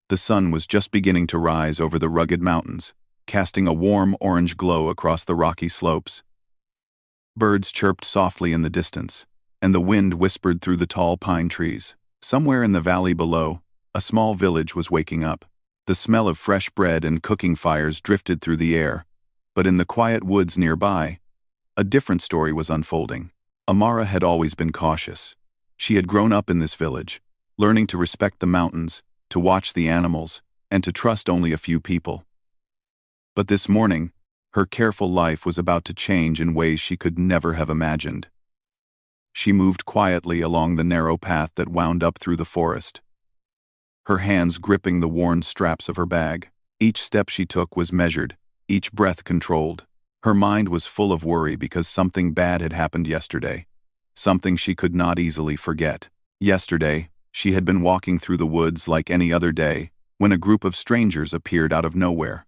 The sun was just beginning to rise over the rugged mountains, casting a warm orange glow across the rocky slopes. Birds chirped softly in the distance, and the wind whispered through the tall pine trees. Somewhere in the valley below, a small village was waking up. The smell of fresh bread and cooking fires drifted through the air, but in the quiet woods nearby, a different story was unfolding. Amara had always been cautious. She had grown up in this village, learning to respect the mountains, to watch the animals, and to trust only a few people. But this morning, her careful life was about to change in ways she could never have imagined. She moved quietly along the narrow path that wound up through the forest, her hands gripping the worn straps of her bag. Each step she took was measured, each breath controlled. Her mind was full of worry because something bad had happened yesterday, something she could not easily forget. Yesterday, she had been walking through the woods like any other day when a group of strangers appeared out of nowhere.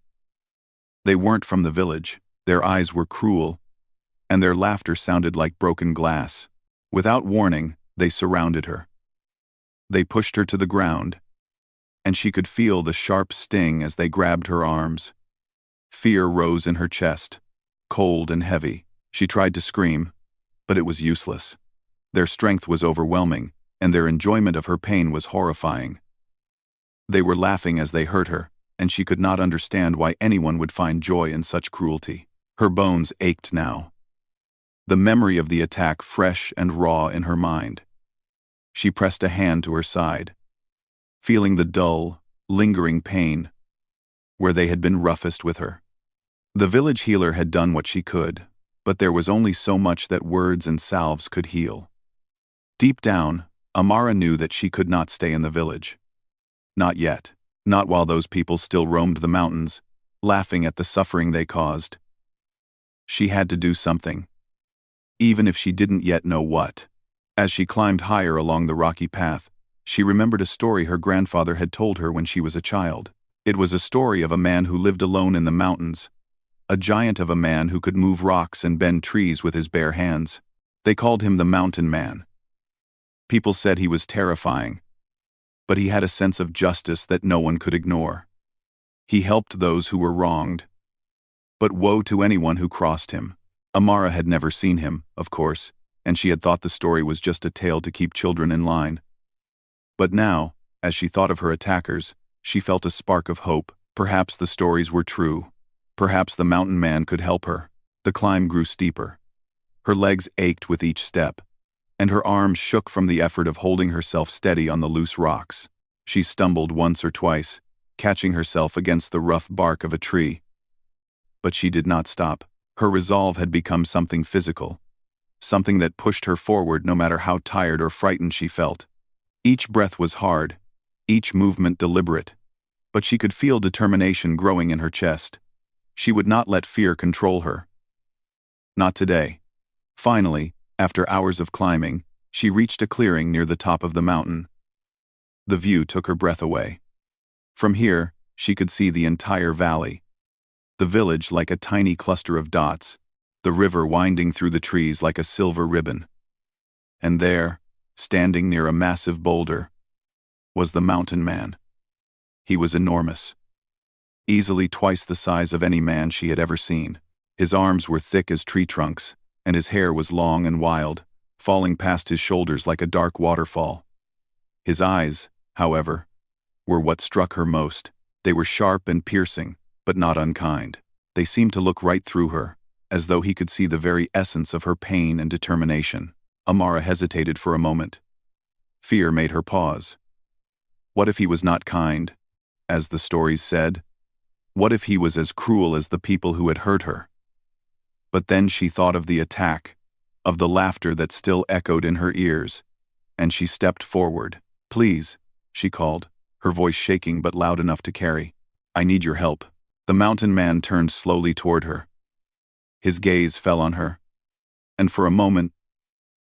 They weren't from the village, their eyes were cruel, and their laughter sounded like broken glass. Without warning, they surrounded her. They pushed her to the ground, and she could feel the sharp sting as they grabbed her arms. Fear rose in her chest, cold and heavy. She tried to scream, but it was useless. Their strength was overwhelming, and their enjoyment of her pain was horrifying. They were laughing as they hurt her, and she could not understand why anyone would find joy in such cruelty. Her bones ached now, the memory of the attack fresh and raw in her mind. She pressed a hand to her side, feeling the dull, lingering pain where they had been roughest with her. The village healer had done what she could, but there was only so much that words and salves could heal. Deep down, Amara knew that she could not stay in the village. Not yet. Not while those people still roamed the mountains, laughing at the suffering they caused. She had to do something, even if she didn't yet know what. As she climbed higher along the rocky path, she remembered a story her grandfather had told her when she was a child. It was a story of a man who lived alone in the mountains, a giant of a man who could move rocks and bend trees with his bare hands. They called him the Mountain Man. People said he was terrifying, but he had a sense of justice that no one could ignore. He helped those who were wronged, but woe to anyone who crossed him. Amara had never seen him, of course, and she had thought the story was just a tale to keep children in line. But now, as she thought of her attackers, she felt a spark of hope. Perhaps the stories were true. Perhaps the mountain man could help her. The climb grew steeper. Her legs ached with each step, and her arms shook from the effort of holding herself steady on the loose rocks. She stumbled once or twice, catching herself against the rough bark of a tree. But she did not stop. Her resolve had become something physical, something that pushed her forward no matter how tired or frightened she felt. Each breath was hard, each movement deliberate, but she could feel determination growing in her chest. She would not let fear control her. Not today. Finally, after hours of climbing, she reached a clearing near the top of the mountain. The view took her breath away. From here, she could see the entire valley. The village like a tiny cluster of dots, the river winding through the trees like a silver ribbon. And there, standing near a massive boulder, was the Mountain Man. He was enormous, easily twice the size of any man she had ever seen. His arms were thick as tree trunks, and his hair was long and wild, falling past his shoulders like a dark waterfall. His eyes, however, were what struck her most. They were sharp and piercing, but not unkind. They seemed to look right through her, as though he could see the very essence of her pain and determination. Amara hesitated for a moment. Fear made her pause. What if he was not kind, as the stories said? What if he was as cruel as the people who had hurt her? But then she thought of the attack, of the laughter that still echoed in her ears, and she stepped forward. "Please," she called, her voice shaking but loud enough to carry. "I need your help." The Mountain Man turned slowly toward her. His gaze fell on her, and for a moment,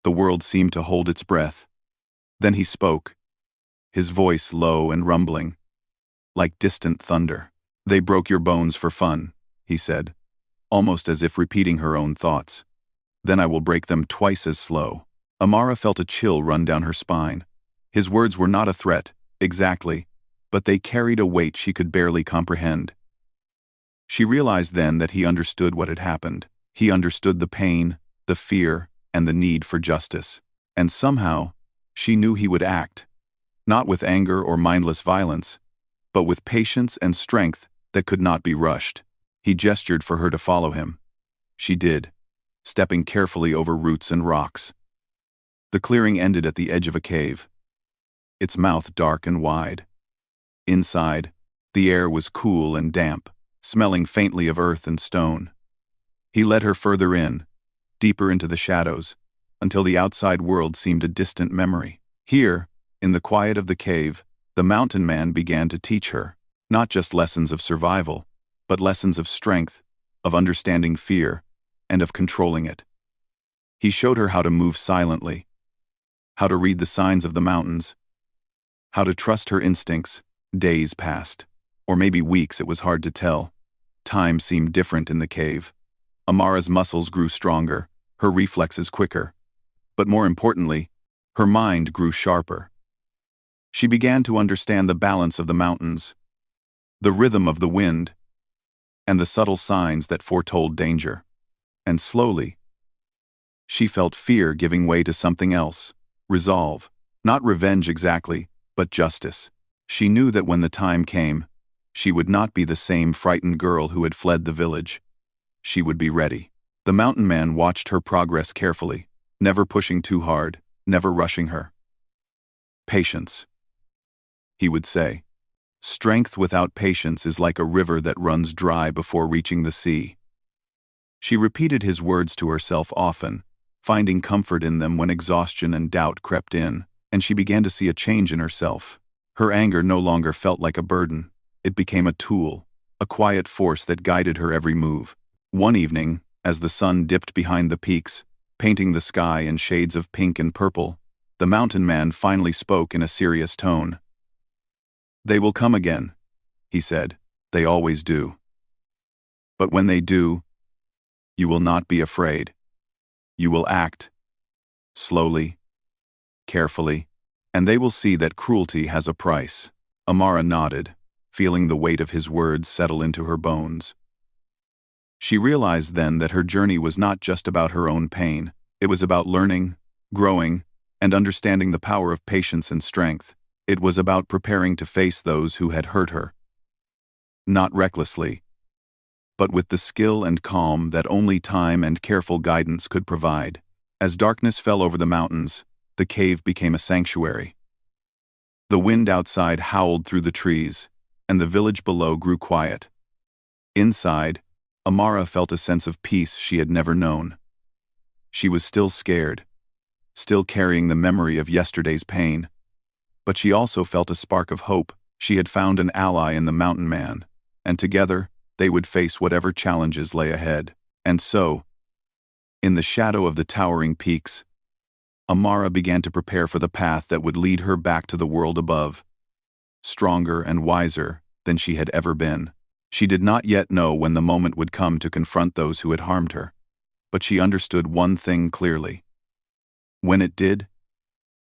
the world seemed to hold its breath. Then he spoke, his voice low and rumbling, like distant thunder. "They broke your bones for fun," he said, almost as if repeating her own thoughts. "Then I will break them twice as slow." Amara felt a chill run down her spine. His words were not a threat, exactly, but they carried a weight she could barely comprehend. She realized then that he understood what had happened. He understood the pain, the fear, and the need for justice. And somehow, she knew he would act, not with anger or mindless violence, but with patience and strength that could not be rushed. He gestured for her to follow him. She did, stepping carefully over roots and rocks. The clearing ended at the edge of a cave, its mouth dark and wide. Inside, the air was cool and damp, smelling faintly of earth and stone. He led her further in, deeper into the shadows, until the outside world seemed a distant memory. Here, in the quiet of the cave, the mountain man began to teach her, not just lessons of survival, but lessons of strength, of understanding fear, and of controlling it. He showed her how to move silently, how to read the signs of the mountains, how to trust her instincts. Days passed, or maybe weeks, it was hard to tell. Time seemed different in the cave. Amara's muscles grew stronger, her reflexes quicker. But more importantly, her mind grew sharper. She began to understand the balance of the mountains, the rhythm of the wind, and the subtle signs that foretold danger. And slowly, she felt fear giving way to something else, resolve, not revenge exactly, but justice. She knew that when the time came, she would not be the same frightened girl who had fled the village. She would be ready. The mountain man watched her progress carefully, never pushing too hard, never rushing her. Patience, he would say. Strength without patience is like a river that runs dry before reaching the sea. She repeated his words to herself often, finding comfort in them when exhaustion and doubt crept in, and she began to see a change in herself. Her anger no longer felt like a burden. It became a tool, a quiet force that guided her every move. One evening, as the sun dipped behind the peaks, painting the sky in shades of pink and purple, the mountain man finally spoke in a serious tone. "They will come again," he said. "They always do. But when they do, you will not be afraid. You will act, slowly, carefully, and they will see that cruelty has a price." Amara nodded, feeling the weight of his words settle into her bones. She realized then that her journey was not just about her own pain. It was about learning, growing, and understanding the power of patience and strength. It was about preparing to face those who had hurt her. Not recklessly, but with the skill and calm that only time and careful guidance could provide. As darkness fell over the mountains, the cave became a sanctuary. The wind outside howled through the trees, and the village below grew quiet. Inside, Amara felt a sense of peace she had never known. She was still scared, still carrying the memory of yesterday's pain, but she also felt a spark of hope. She had found an ally in the mountain man, and together, they would face whatever challenges lay ahead. And so, in the shadow of the towering peaks, Amara began to prepare for the path that would lead her back to the world above, stronger and wiser than she had ever been. She did not yet know when the moment would come to confront those who had harmed her, but she understood one thing clearly. When it did,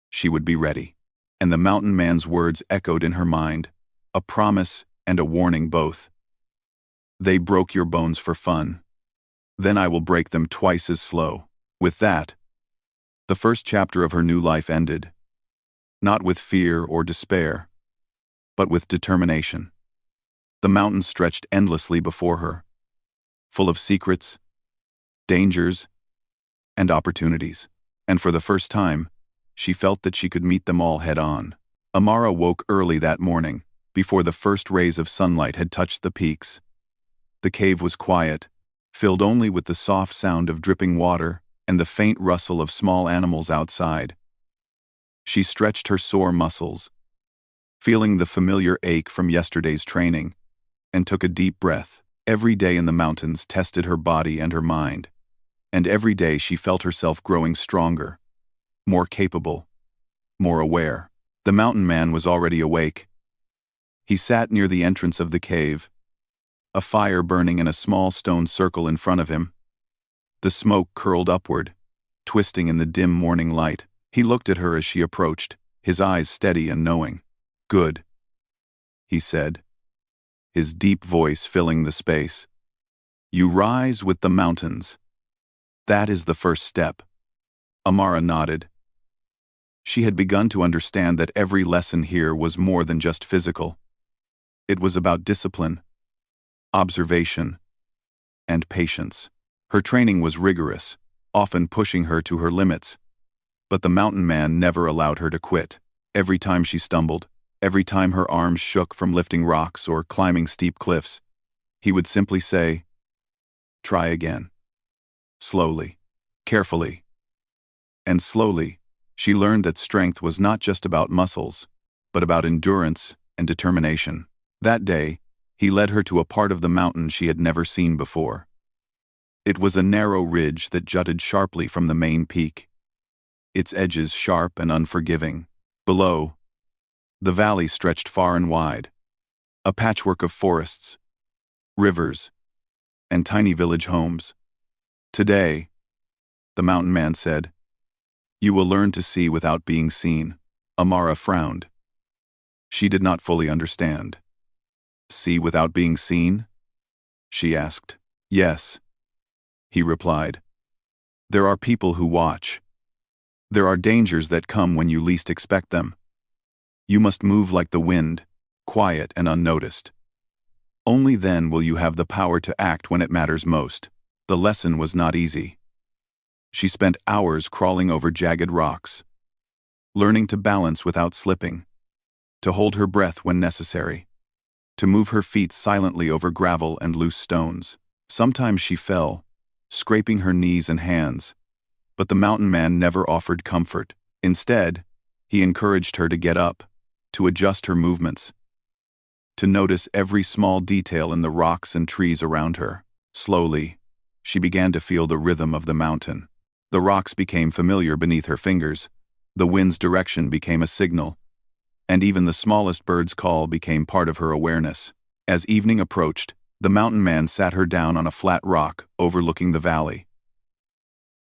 she would be ready. And the mountain man's words echoed in her mind, a promise and a warning both. "They broke your bones for fun. Then I will break them twice as slow." With that, the first chapter of her new life ended, not with fear or despair, but with determination. The mountains stretched endlessly before her, full of secrets, dangers, and opportunities. And for the first time, she felt that she could meet them all head-on. Amara woke early that morning, before the first rays of sunlight had touched the peaks. The cave was quiet, filled only with the soft sound of dripping water and the faint rustle of small animals outside. She stretched her sore muscles, feeling the familiar ache from yesterday's training, and took a deep breath. Every day in the mountains tested her body and her mind, and every day she felt herself growing stronger, more capable, more aware. The mountain man was already awake. He sat near the entrance of the cave, a fire burning in a small stone circle in front of him. The smoke curled upward, twisting in the dim morning light. He looked at her as she approached, his eyes steady and knowing. "Good," he said, his deep voice filling the space. You rise with the mountains. That is the first step. Amara nodded. She had begun to understand that every lesson here was more than just physical. It was about discipline, observation, and patience. Her training was rigorous, often pushing her to her limits. But the mountain man never allowed her to quit. Every time she stumbled, every time her arms shook from lifting rocks or climbing steep cliffs, he would simply say, "Try again." Slowly, carefully. And slowly, she learned that strength was not just about muscles, but about endurance and determination. That day, he led her to a part of the mountain she had never seen before. It was a narrow ridge that jutted sharply from the main peak, its edges sharp and unforgiving. Below, the valley stretched far and wide, a patchwork of forests, rivers, and tiny village homes. Today, the mountain man said, you will learn to see without being seen. Amara frowned. She did not fully understand. See without being seen? She asked. Yes, he replied. There are people who watch. There are dangers that come when you least expect them. You must move like the wind, quiet and unnoticed. Only then will you have the power to act when it matters most. The lesson was not easy. She spent hours crawling over jagged rocks, learning to balance without slipping, to hold her breath when necessary, to move her feet silently over gravel and loose stones. Sometimes she fell, scraping her knees and hands, but the mountain man never offered comfort. Instead, he encouraged her to get up, to adjust her movements, to notice every small detail in the rocks and trees around her. Slowly, she began to feel the rhythm of the mountain. The rocks became familiar beneath her fingers, the wind's direction became a signal, and even the smallest bird's call became part of her awareness. As evening approached, the mountain man sat her down on a flat rock overlooking the valley.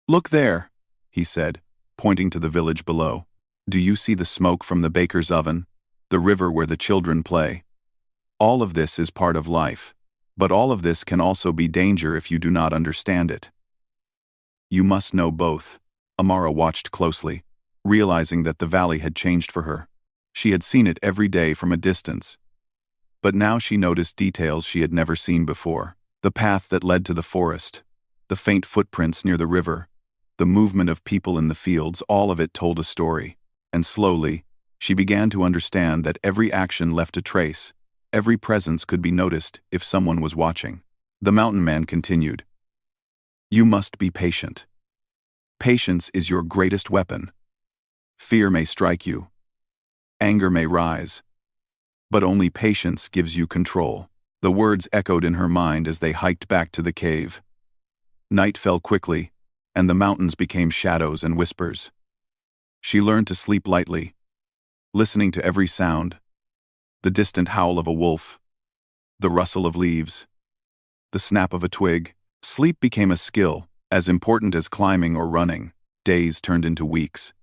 Look there, he said, pointing to the village below. Do you see the smoke from the baker's oven, the river where the children play? All of this is part of life, but all of this can also be danger if you do not understand it. You must know both. Amara watched closely, realizing that the valley had changed for her. She had seen it every day from a distance, but now she noticed details she had never seen before. The path that led to the forest, the faint footprints near the river, the movement of people in the fields, all of it told a story. And slowly, she began to understand that every action left a trace, every presence could be noticed if someone was watching. The mountain man continued. You must be patient. Patience is your greatest weapon. Fear may strike you. Anger may rise. But only patience gives you control. The words echoed in her mind as they hiked back to the cave. Night fell quickly, and the mountains became shadows and whispers. She learned to sleep lightly, listening to every sound, the distant howl of a wolf, the rustle of leaves, the snap of a twig. Sleep became a skill, as important as climbing or running. Days turned into weeks.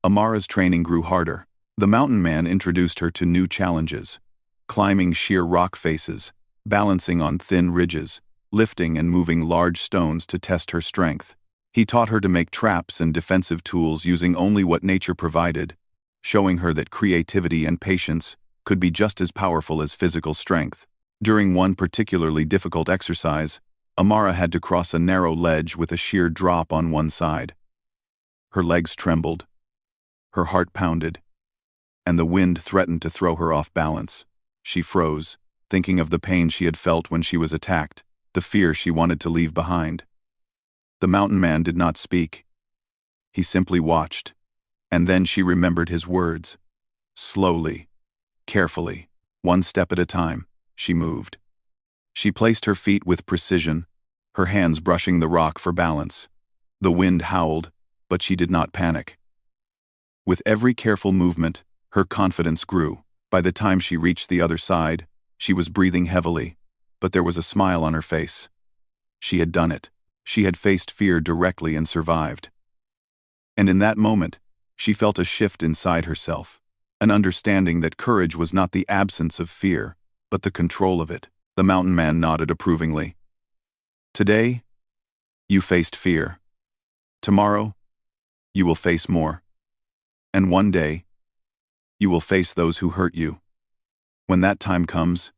Amara's training grew harder. The mountain man introduced her to new challenges, climbing sheer rock faces, balancing on thin ridges, lifting and moving large stones to test her strength. He taught her to make traps and defensive tools using only what nature provided, showing her that creativity and patience could be just as powerful as physical strength. During one particularly difficult exercise, Amara had to cross a narrow ledge with a sheer drop on one side. Her legs trembled, her heart pounded, and the wind threatened to throw her off balance. She froze, thinking of the pain she had felt when she was attacked, the fear she wanted to leave behind. The mountain man did not speak. He simply watched, and then she remembered his words. Slowly, carefully, one step at a time, she moved. She placed her feet with precision, her hands brushing the rock for balance. The wind howled, but she did not panic. With every careful movement, her confidence grew. By the time she reached the other side, she was breathing heavily, but there was a smile on her face. She had done it. She had faced fear directly and survived. And in that moment, she felt a shift inside herself. an understanding that courage was not the absence of fear, but the control of it. The mountain man nodded approvingly. Today, you faced fear. Tomorrow, you will face more. And one day, you will face those who hurt you. When that time comes,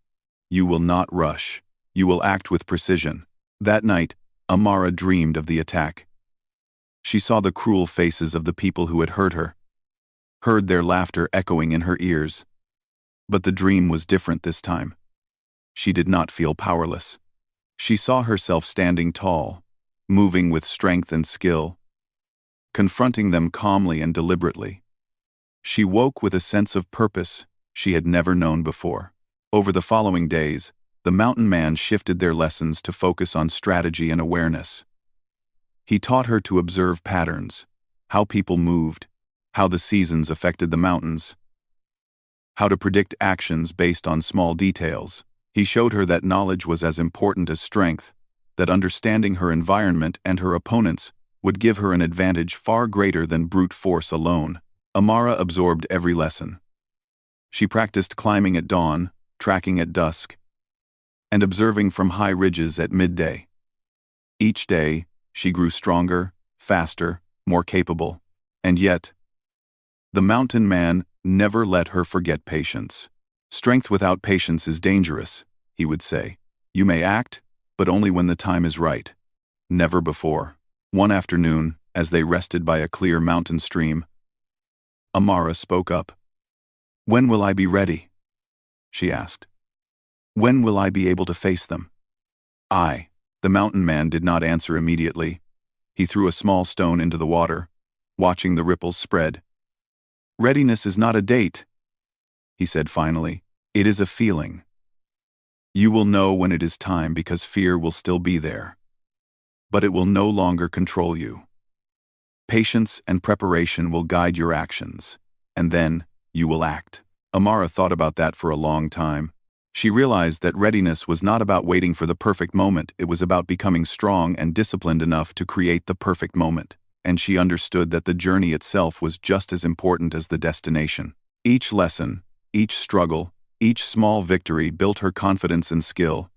you will not rush. You will act with precision. That night, Amara dreamed of the attack. She saw the cruel faces of the people who had hurt her, heard their laughter echoing in her ears. But the dream was different this time. She did not feel powerless. She saw herself standing tall, moving with strength and skill, confronting them calmly and deliberately. She woke with a sense of purpose she had never known before. Over the following days, the mountain man shifted their lessons to focus on strategy and awareness. He taught her to observe patterns, how people moved, how the seasons affected the mountains, how to predict actions based on small details. He showed her that knowledge was as important as strength, that understanding her environment and her opponents would give her an advantage far greater than brute force alone. Amara absorbed every lesson. She practiced climbing at dawn, tracking at dusk, and observing from high ridges at midday. Each day, she grew stronger, faster, more capable. And yet, the mountain man never let her forget patience. Strength without patience is dangerous, he would say. You may act, but only when the time is right. Never before. One afternoon, as they rested by a clear mountain stream, Amara spoke up. "When will I be ready?" she asked. "When will I be able to face them?" The mountain man did not answer immediately. He threw a small stone into the water, watching the ripples spread. "Readiness is not a date," he said finally. "It is a feeling. You will know when it is time because fear will still be there. But it will no longer control you. Patience and preparation will guide your actions, and then you will act." Amara thought about that for a long time. She realized that readiness was not about waiting for the perfect moment, it was about becoming strong and disciplined enough to create the perfect moment. And she understood that the journey itself was just as important as the destination. Each lesson, each struggle, each small victory built her confidence and skill,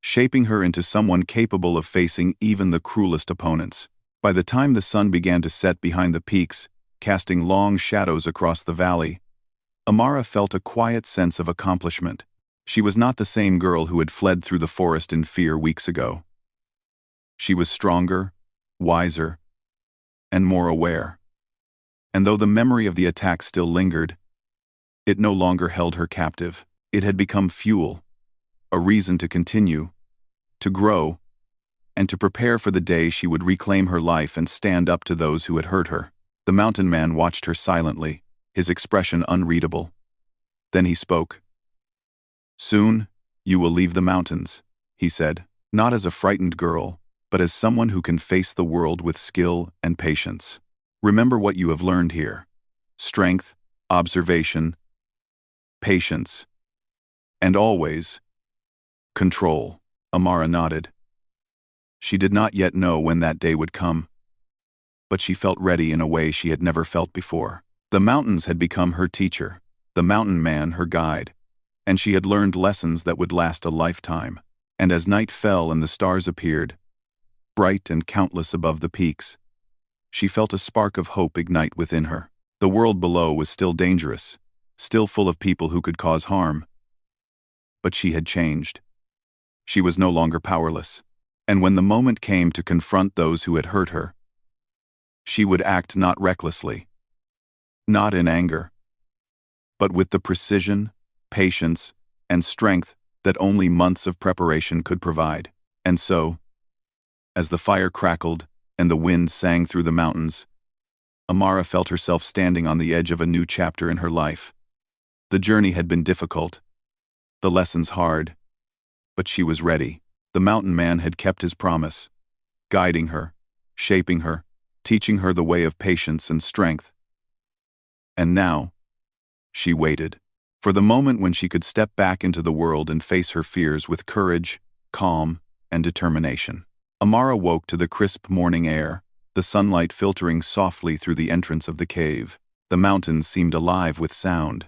shaping her into someone capable of facing even the cruelest opponents. By the time the sun began to set behind the peaks, casting long shadows across the valley, Amara felt a quiet sense of accomplishment. She was not the same girl who had fled through the forest in fear weeks ago. She was stronger, wiser, and more aware. And though the memory of the attack still lingered, it no longer held her captive. It had become fuel, a reason to continue, to grow, and to prepare for the day she would reclaim her life and stand up to those who had hurt her. The mountain man watched her silently, his expression unreadable. Then he spoke. "Soon, you will leave the mountains," he said, "not as a frightened girl, but as someone who can face the world with skill and patience. Remember what you have learned here: strength, observation, patience, and always, control." Amara nodded. She did not yet know when that day would come, but she felt ready in a way she had never felt before. The mountains had become her teacher, the mountain man her guide, and she had learned lessons that would last a lifetime. And as night fell and the stars appeared, bright and countless above the peaks, she felt a spark of hope ignite within her. The world below was still dangerous, still full of people who could cause harm. But she had changed. She was no longer powerless. And when the moment came to confront those who had hurt her, she would act not recklessly, not in anger, but with the precision, patience, and strength that only months of preparation could provide. And so, as the fire crackled and the wind sang through the mountains, Amara felt herself standing on the edge of a new chapter in her life. The journey had been difficult, the lessons hard, but she was ready. The mountain man had kept his promise, guiding her, shaping her, teaching her the way of patience and strength. And now, she waited for the moment when she could step back into the world and face her fears with courage, calm, and determination. Amara woke to the crisp morning air, the sunlight filtering softly through the entrance of the cave. The mountains seemed alive with sound.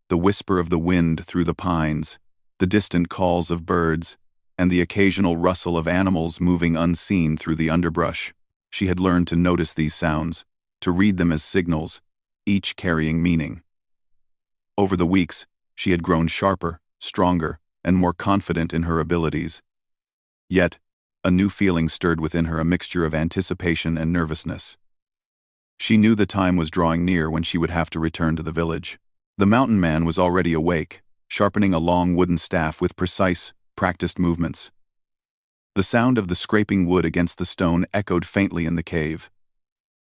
The whisper of the wind through the pines, the distant calls of birds, and the occasional rustle of animals moving unseen through the underbrush. She had learned to notice these sounds, to read them as signals, each carrying meaning. Over the weeks, she had grown sharper, stronger, and more confident in her abilities. Yet, a new feeling stirred within her, a mixture of anticipation and nervousness. She knew the time was drawing near when she would have to return to the village. The mountain man was already awake, sharpening a long wooden staff with precise, practiced movements. The sound of the scraping wood against the stone echoed faintly in the cave.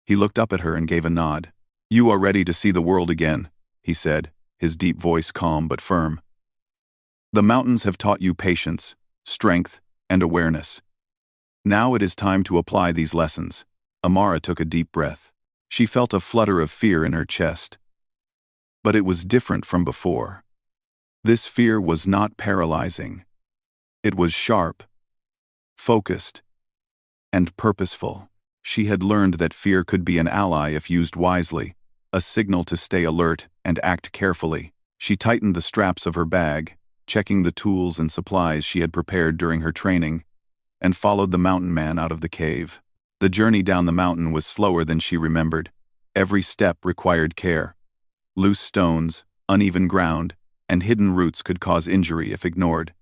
He looked up at her and gave a nod. "You are ready to see the world again," he said, his deep voice calm but firm. "The mountains have taught you patience, strength, and awareness. Now it is time to apply these lessons." Amara took a deep breath. She felt a flutter of fear in her chest. But it was different from before. This fear was not paralyzing. It was sharp, focused, and purposeful. She had learned that fear could be an ally if used wisely, a signal to stay alert and act carefully. She tightened the straps of her bag, checking the tools and supplies she had prepared during her training, and followed the mountain man out of the cave. The journey down the mountain was slower than she remembered. Every step required care. Loose stones, uneven ground, and hidden roots could cause injury if ignored.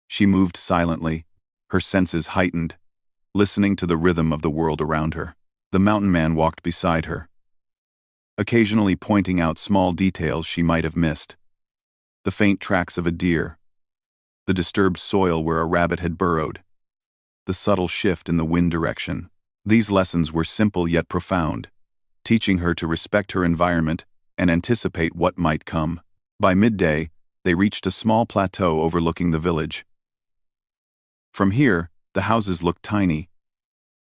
She moved silently, her senses heightened, listening to the rhythm of the world around her. The mountain man walked beside her, occasionally pointing out small details she might have missed. The faint tracks of a deer, the disturbed soil where a rabbit had burrowed, the subtle shift in the wind direction. These lessons were simple yet profound, teaching her to respect her environment and anticipate what might come. By midday, they reached a small plateau overlooking the village. From here, the houses looked tiny,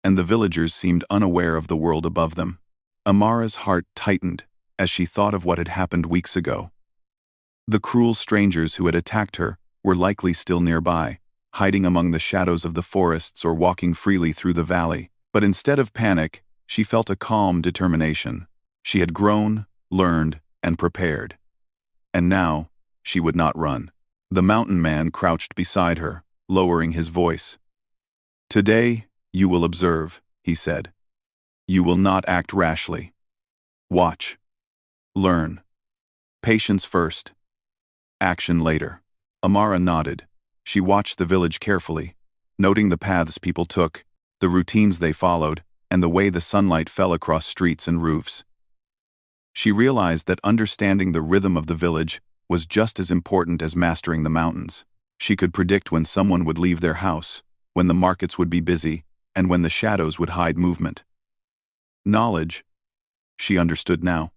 and the villagers seemed unaware of the world above them. Amara's heart tightened as she thought of what had happened weeks ago. The cruel strangers who had attacked her were likely still nearby, hiding among the shadows of the forests or walking freely through the valley. But instead of panic, she felt a calm determination. She had grown, learned, and prepared. And now, she would not run. The mountain man crouched beside her, lowering his voice. "Today, you will observe," he said. "You will not act rashly. Watch. Learn. Patience first. Action later." Amara nodded. She watched the village carefully, noting the paths people took, the routines they followed, and the way the sunlight fell across streets and roofs. She realized that understanding the rhythm of the village was just as important as mastering the mountains. She could predict when someone would leave their house, when the markets would be busy, and when the shadows would hide movement. Knowledge, she understood now,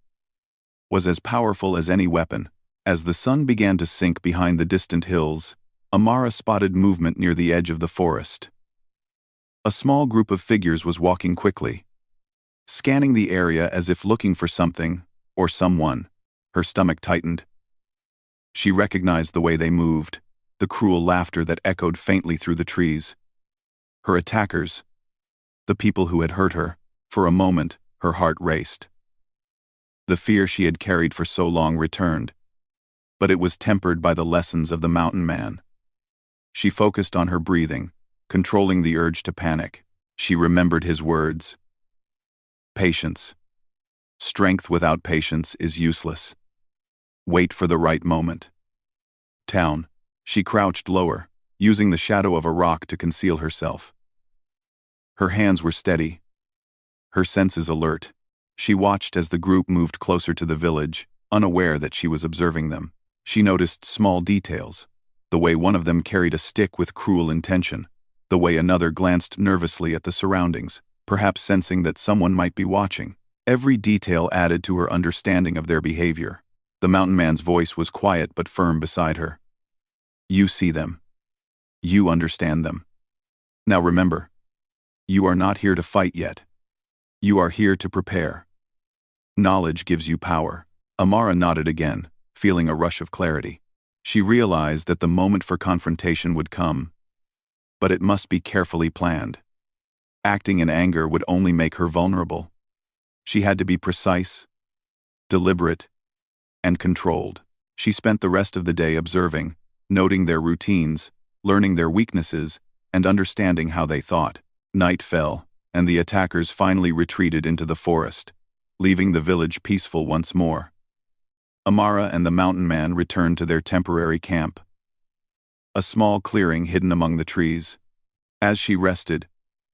was as powerful as any weapon. As the sun began to sink behind the distant hills, Amara spotted movement near the edge of the forest. A small group of figures was walking quickly, scanning the area as if looking for something or someone. Her stomach tightened. She recognized the way they moved, the cruel laughter that echoed faintly through the trees. Her attackers, the people who had hurt her. For a moment, her heart raced. The fear she had carried for so long returned, but it was tempered by the lessons of the mountain man. She focused on her breathing, controlling the urge to panic. She remembered his words. Patience. Strength without patience is useless. Wait for the right moment. Town. She crouched lower, using the shadow of a rock to conceal herself. Her hands were steady, her senses alert. She watched as the group moved closer to the village, unaware that she was observing them. She noticed small details, the way one of them carried a stick with cruel intention, the way another glanced nervously at the surroundings, perhaps sensing that someone might be watching. Every detail added to her understanding of their behavior. The mountain man's voice was quiet but firm beside her. You see them. You understand them. Now remember, you are not here to fight yet. You are here to prepare. Knowledge gives you power. Amara nodded again, feeling a rush of clarity. She realized that the moment for confrontation would come, but it must be carefully planned. Acting in anger would only make her vulnerable. She had to be precise, deliberate, and controlled. She spent the rest of the day observing, noting their routines, learning their weaknesses, and understanding how they thought. Night fell, and the attackers finally retreated into the forest, leaving the village peaceful once more. Amara and the mountain man returned to their temporary camp, a small clearing hidden among the trees. As she rested,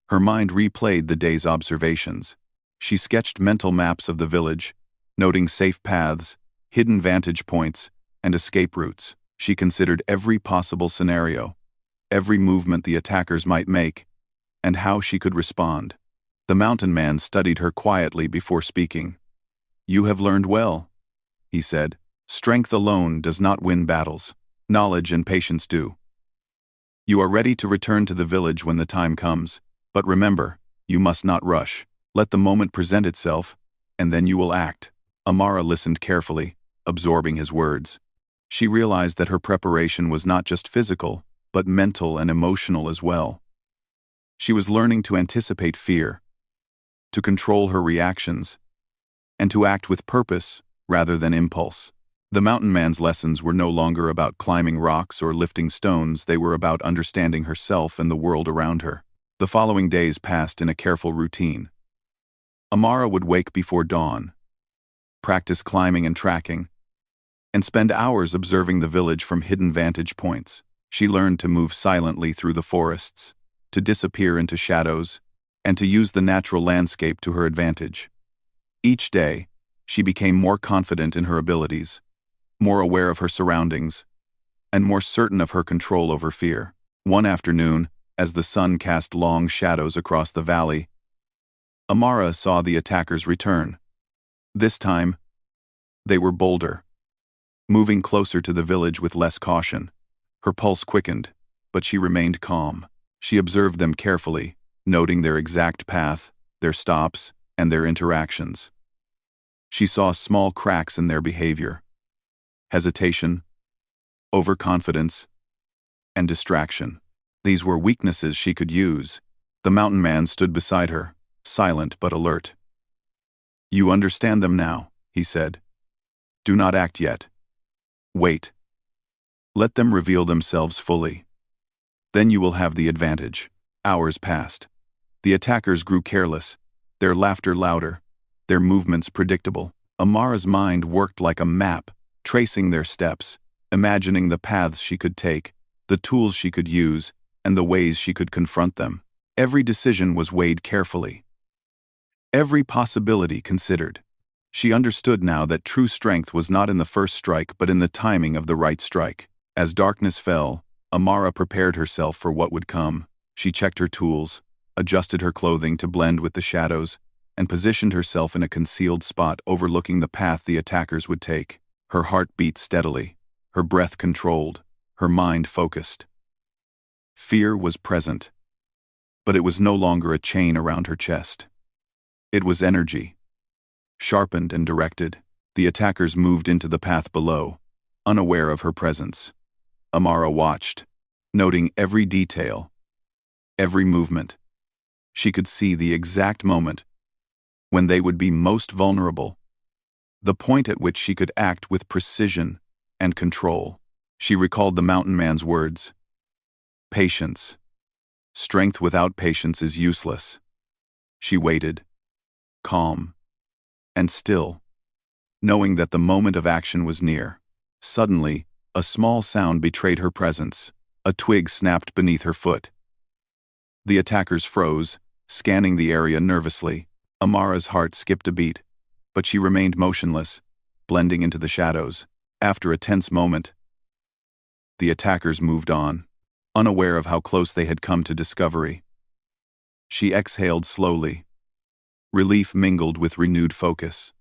her mind replayed the day's observations. She sketched mental maps of the village, noting safe paths, hidden vantage points, and escape routes. She considered every possible scenario, every movement the attackers might make, and how she could respond. The mountain man studied her quietly before speaking. "You have learned well," he said. "Strength alone does not win battles. Knowledge and patience do. You are ready to return to the village when the time comes, but remember, you must not rush. Let the moment present itself, and then you will act." Amara listened carefully, absorbing his words. She realized that her preparation was not just physical, but mental and emotional as well. She was learning to anticipate fear, to control her reactions, and to act with purpose rather than impulse. The mountain man's lessons were no longer about climbing rocks or lifting stones. They were about understanding herself and the world around her. The following days passed in a careful routine. Amara would wake before dawn, practice climbing and tracking, and spend hours observing the village from hidden vantage points. She learned to move silently through the forests, to disappear into shadows, and to use the natural landscape to her advantage. Each day, she became more confident in her abilities, more aware of her surroundings, and more certain of her control over fear. One afternoon, as the sun cast long shadows across the valley, Amara saw the attackers return. This time, they were bolder, moving closer to the village with less caution. Her pulse quickened, but she remained calm. She observed them carefully, noting their exact path, their stops, and their interactions. She saw small cracks in their behavior: hesitation, overconfidence, and distraction. These were weaknesses she could use. The mountain man stood beside her, silent but alert. "You understand them now," he said. "Do not act yet. Wait. Let them reveal themselves fully. Then you will have the advantage." Hours passed. The attackers grew careless, their laughter louder, their movements predictable. Amara's mind worked like a map, tracing their steps, imagining the paths she could take, the tools she could use, and the ways she could confront them. Every decision was weighed carefully, every possibility considered. She understood now that true strength was not in the first strike but in the timing of the right strike. As darkness fell, Amara prepared herself for what would come. She checked her tools, adjusted her clothing to blend with the shadows, and positioned herself in a concealed spot overlooking the path the attackers would take. Her heart beat steadily, her breath controlled, her mind focused. Fear was present, but it was no longer a chain around her chest. It was energy. Sharpened and directed, the attackers moved into the path below, unaware of her presence. Amara watched, noting every detail, every movement. She could see the exact moment when they would be most vulnerable, the point at which she could act with precision and control. She recalled the mountain man's words: "Patience. Strength without patience is useless." She waited, calm and still, knowing that the moment of action was near. Suddenly, a small sound betrayed her presence. A twig snapped beneath her foot. The attackers froze, scanning the area nervously. Amara's heart skipped a beat, but she remained motionless, blending into the shadows. After a tense moment, the attackers moved on, unaware of how close they had come to discovery. She exhaled slowly, relief mingled with renewed focus.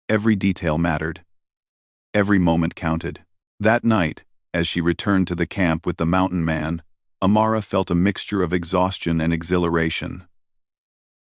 Every detail mattered. Every moment counted. That night, as she returned to the camp with the mountain man, Amara felt a mixture of exhaustion and exhilaration.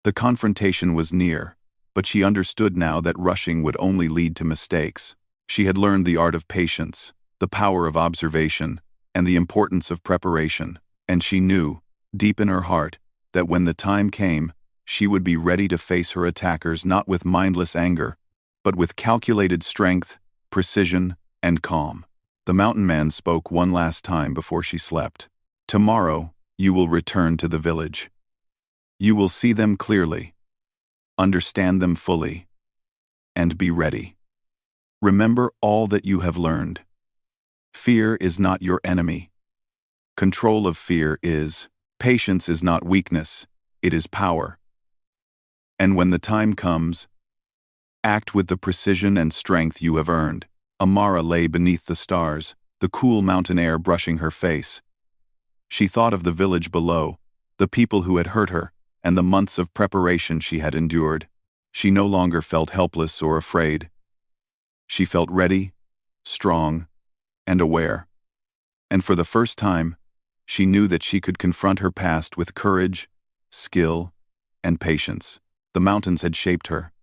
The confrontation was near, but she understood now that rushing would only lead to mistakes. She had learned the art of patience, the power of observation, and the importance of preparation, and she knew, deep in her heart, that when the time came, she would be ready to face her attackers not with mindless anger, but with calculated strength, precision, and calm. The mountain man spoke one last time before she slept. Tomorrow, you will return to the village. You will see them clearly, understand them fully, and be ready. Remember all that you have learned. Fear is not your enemy. Control of fear is. Patience is not weakness, it is power. And when the time comes, act with the precision and strength you have earned. Amara lay beneath the stars, the cool mountain air brushing her face. She thought of the village below, the people who had hurt her, and the months of preparation she had endured. She no longer felt helpless or afraid. She felt ready, strong, and aware. And for the first time, she knew that she could confront her past with courage, skill, and patience. The mountains had shaped her.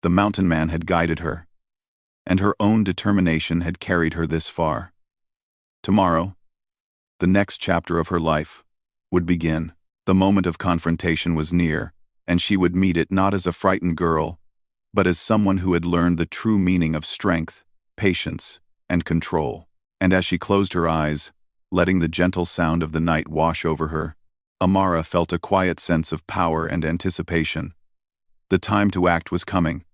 The mountain man had guided her. And her own determination had carried her this far. Tomorrow, the next chapter of her life, would begin. The moment of confrontation was near, and she would meet it not as a frightened girl, but as someone who had learned the true meaning of strength, patience, and control. And as she closed her eyes, letting the gentle sound of the night wash over her, Amara felt a quiet sense of power and anticipation. The time to act was coming.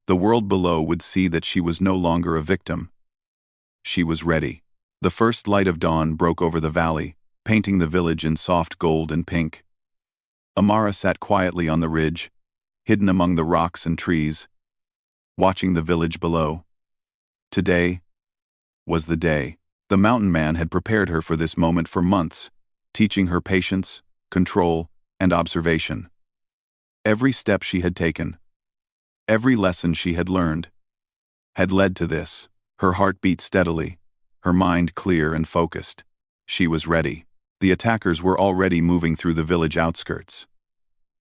The world below would see that she was no longer a victim. She was ready. The first light of dawn broke over the valley, painting the village in soft gold and pink. Amara sat quietly on the ridge, hidden among the rocks and trees, watching the village below. Today was the day. The mountain man had prepared her for this moment for months, teaching her patience, control, and observation. Every step she had taken, every lesson she had learned, had led to this. Her heart beat steadily, her mind clear and focused. She was ready. The attackers were already moving through the village outskirts.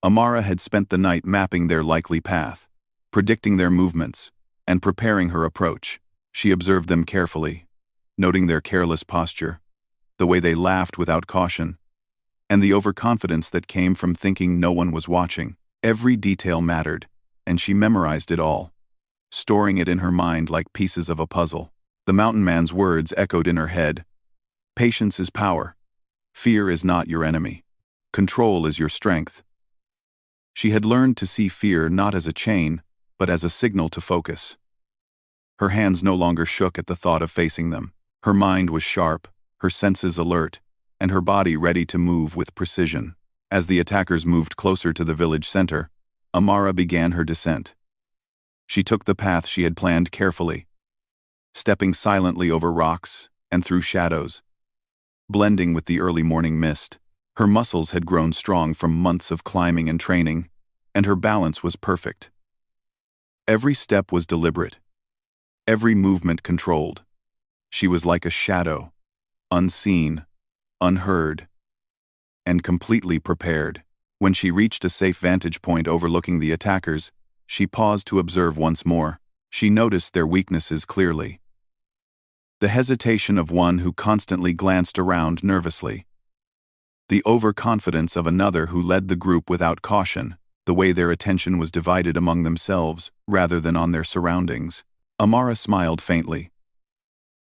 Amara had spent the night mapping their likely path, predicting their movements, and preparing her approach. She observed them carefully, noting their careless posture, the way they laughed without caution, and the overconfidence that came from thinking no one was watching. Every detail mattered, and she memorized it all, storing it in her mind like pieces of a puzzle. The mountain man's words echoed in her head. Patience is power. Fear is not your enemy. Control is your strength. She had learned to see fear not as a chain, but as a signal to focus. Her hands no longer shook at the thought of facing them. Her mind was sharp, her senses alert, and her body ready to move with precision. As the attackers moved closer to the village center, Amara began her descent. She took the path she had planned carefully, stepping silently over rocks and through shadows, blending with the early morning mist. Her muscles had grown strong from months of climbing and training, and her balance was perfect. Every step was deliberate, every movement controlled. She was like a shadow, unseen, unheard, and completely prepared. When she reached a safe vantage point overlooking the attackers, she paused to observe once more. She noticed their weaknesses clearly. The hesitation of one who constantly glanced around nervously. The overconfidence of another who led the group without caution, the way their attention was divided among themselves rather than on their surroundings. Amara smiled faintly.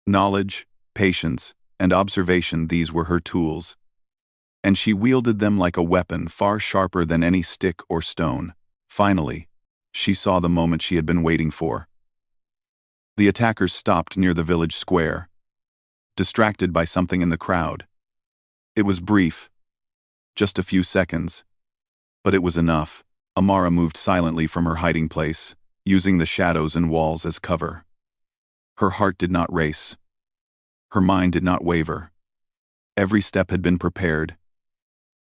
Knowledge, patience, and observation, these were her tools, and she wielded them like a weapon far sharper than any stick or stone. Finally, she saw the moment she had been waiting for. The attackers stopped near the village square, distracted by something in the crowd. It was brief, just a few seconds, but it was enough. Amara moved silently from her hiding place, using the shadows and walls as cover. Her heart did not race. Her mind did not waver. Every step had been prepared,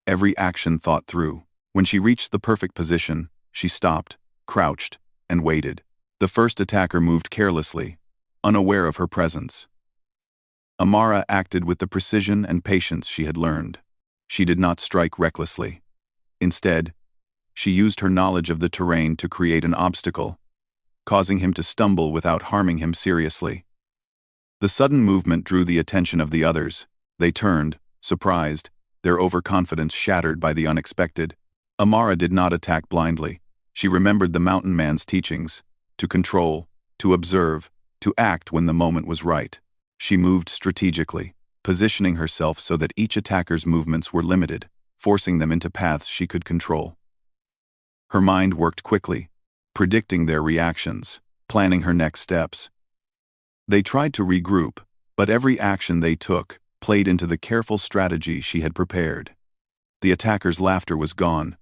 every action thought through. When she reached the perfect position, she stopped, crouched, and waited. The first attacker moved carelessly, unaware of her presence. Amara acted with the precision and patience she had learned. She did not strike recklessly. Instead, she used her knowledge of the terrain to create an obstacle, causing him to stumble without harming him seriously. The sudden movement drew the attention of the others. They turned, surprised, their overconfidence shattered by the unexpected. Amara did not attack blindly. She remembered the mountain man's teachings, to control, to observe, to act when the moment was right. She moved strategically, positioning herself so that each attacker's movements were limited, forcing them into paths she could control. Her mind worked quickly, predicting their reactions, planning her next steps. They tried to regroup, but every action they took played into the careful strategy she had prepared. The attacker's laughter was gone.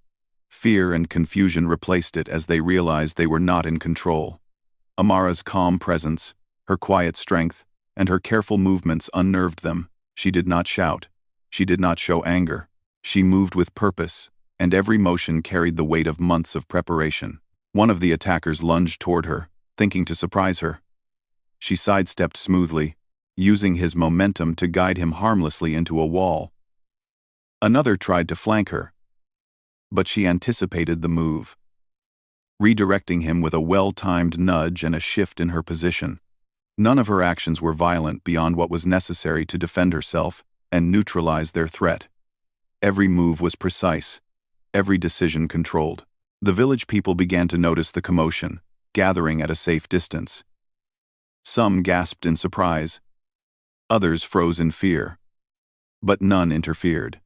Fear and confusion replaced it as they realized they were not in control. Amara's calm presence, her quiet strength, and her careful movements unnerved them. She did not shout. She did not show anger. She moved with purpose, and every motion carried the weight of months of preparation. One of the attackers lunged toward her, thinking to surprise her. She sidestepped smoothly, using his momentum to guide him harmlessly into a wall. Another tried to flank her, but she anticipated the move, redirecting him with a well-timed nudge and a shift in her position. None of her actions were violent beyond what was necessary to defend herself and neutralize their threat. Every move was precise, every decision controlled. The village people began to notice the commotion, gathering at a safe distance. Some gasped in surprise, others froze in fear. But none interfered.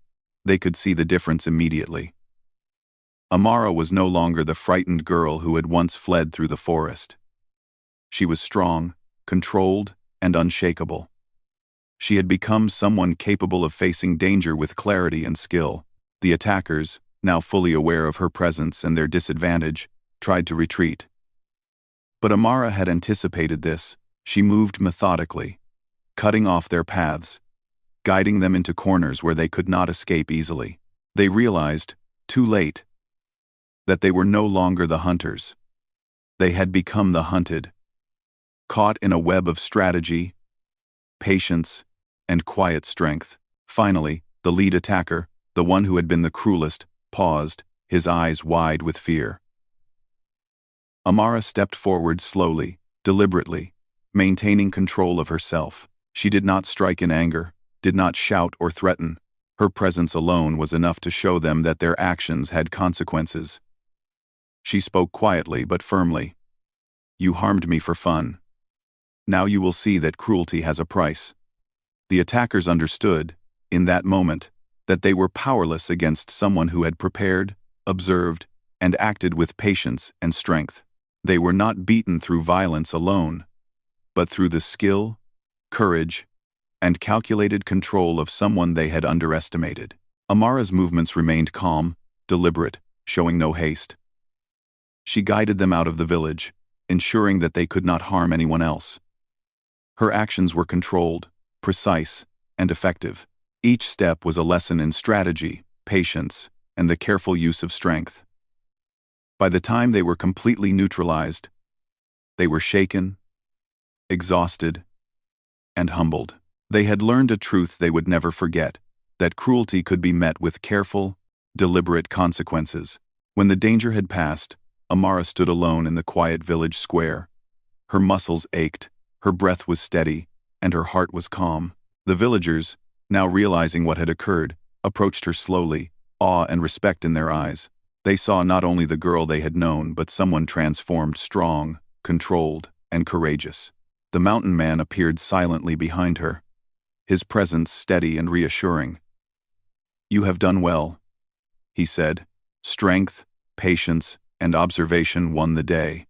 They could see the difference immediately. Amara was no longer the frightened girl who had once fled through the forest. She was strong, controlled, and unshakable. She had become someone capable of facing danger with clarity and skill. The attackers, now fully aware of her presence and their disadvantage, tried to retreat. But Amara had anticipated this. She moved methodically, cutting off their paths, guiding them into corners where they could not escape easily. They realized, too late, that they were no longer the hunters. They had become the hunted, caught in a web of strategy, patience, and quiet strength. Finally, the lead attacker, the one who had been the cruelest, paused, his eyes wide with fear. Amara stepped forward slowly, deliberately, maintaining control of herself. She did not strike in anger, did not shout or threaten. Her presence alone was enough to show them that their actions had consequences. She spoke quietly but firmly. "You harmed me for fun. Now you will see that cruelty has a price." The attackers understood, in that moment, that they were powerless against someone who had prepared, observed, and acted with patience and strength. They were not beaten through violence alone, but through the skill, courage, and calculated control of someone they had underestimated. Amara's movements remained calm, deliberate, showing no haste. She guided them out of the village, ensuring that they could not harm anyone else. Her actions were controlled, precise, and effective. Each step was a lesson in strategy, patience, and the careful use of strength. By the time they were completely neutralized, they were shaken, exhausted, and humbled. They had learned a truth they would never forget, that cruelty could be met with careful, deliberate consequences. When the danger had passed, Amara stood alone in the quiet village square. Her muscles ached, her breath was steady, and her heart was calm. The villagers, now realizing what had occurred, approached her slowly, awe and respect in their eyes. They saw not only the girl they had known but someone transformed, strong, controlled, and courageous. The mountain man appeared silently behind her, his presence steady and reassuring. "You have done well," he said. "Strength, patience, and observation won the day.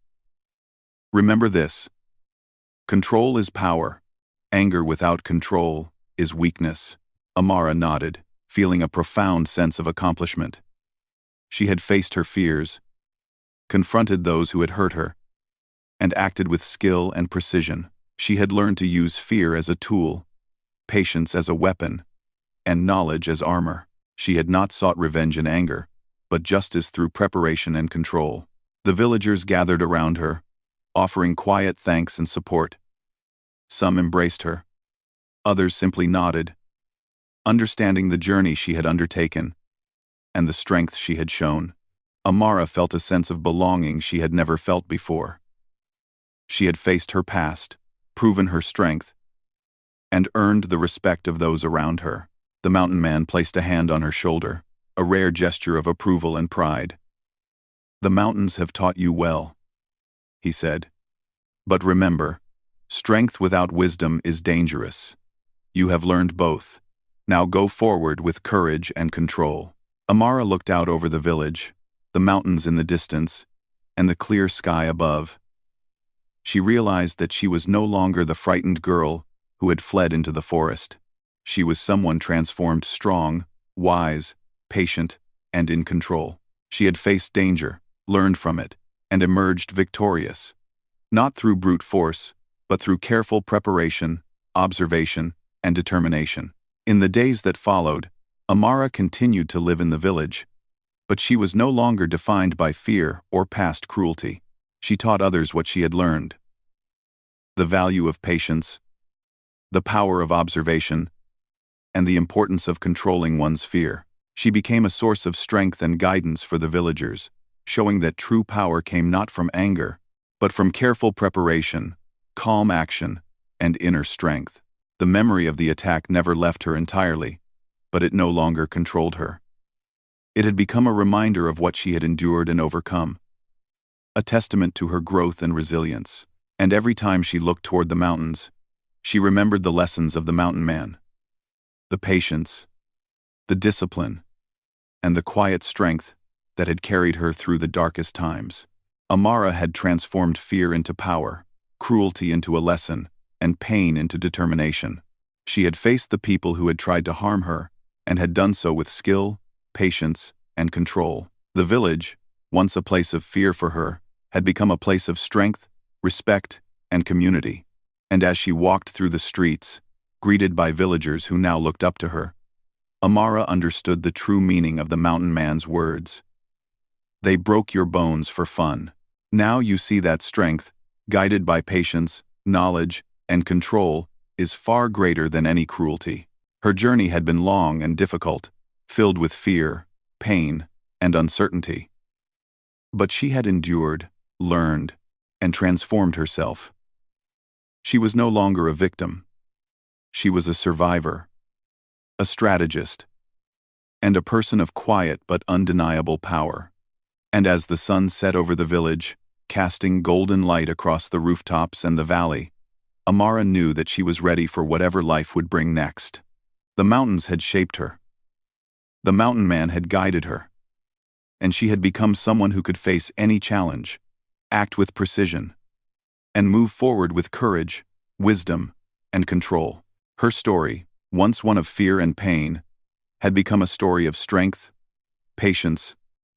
Remember this: control is power. Anger without control is weakness." Amara nodded, feeling a profound sense of accomplishment. She had faced her fears, confronted those who had hurt her, and acted with skill and precision. She had learned to use fear as a tool, patience as a weapon, and knowledge as armor. She had not sought revenge in anger, but justice through preparation and control. The villagers gathered around her, offering quiet thanks and support. Some embraced her, others simply nodded, understanding the journey she had undertaken and the strength she had shown. Amara felt a sense of belonging she had never felt before. She had faced her past, proven her strength, and earned the respect of those around her. The mountain man placed a hand on her shoulder, a rare gesture of approval and pride. "The mountains have taught you well," he said. But remember, strength without wisdom is dangerous. You have learned both. Now go forward with courage and control." Amara looked out over the village, the mountains in the distance, and the clear sky above. She realized that she was no longer the frightened girl who had fled into the forest. She was someone transformed strong, wise, patient, and in control. She had faced danger, learned from it, and emerged victorious. Not through brute force, but through careful preparation, observation, and determination. In the days that followed, Amara continued to live in the village, but she was no longer defined by fear or past cruelty. She taught others what she had learned: the value of patience, the power of observation, and the importance of controlling one's fear. She became a source of strength and guidance for the villagers, showing that true power came not from anger, but from careful preparation, calm action, and inner strength. The memory of the attack never left her entirely, but it no longer controlled her. It had become a reminder of what she had endured and overcome, a testament to her growth and resilience. And every time she looked toward the mountains, she remembered the lessons of the mountain man: the patience, the discipline, and the quiet strength that had carried her through the darkest times. Amara had transformed fear into power, cruelty into a lesson, and pain into determination. She had faced the people who had tried to harm her, and had done so with skill, patience, and control. The village, once a place of fear for her, had become a place of strength, respect, and community. And as she walked through the streets, greeted by villagers who now looked up to her, Amara understood the true meaning of the mountain man's words. They broke your bones for fun. Now you see that strength, guided by patience, knowledge, and control, is far greater than any cruelty. Her journey had been long and difficult, filled with fear, pain, and uncertainty. But she had endured, learned, and transformed herself. She was no longer a victim. She was a survivor, a strategist, and a person of quiet but undeniable power. And as the sun set over the village, casting golden light across the rooftops and the valley, Amara knew that she was ready for whatever life would bring next. The mountains had shaped her. The mountain man had guided her. And she had become someone who could face any challenge, act with precision, and move forward with courage, wisdom, and control. Her story, once one of fear and pain, had become a story of strength, patience,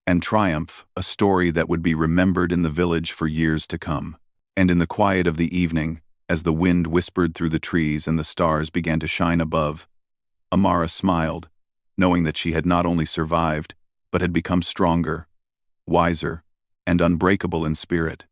and triumph, a story that would be remembered in the village for years to come. And in the quiet of the evening, as the wind whispered through the trees and the stars began to shine above, Amara smiled, knowing that she had not only survived, but had become stronger, wiser, and unbreakable in spirit.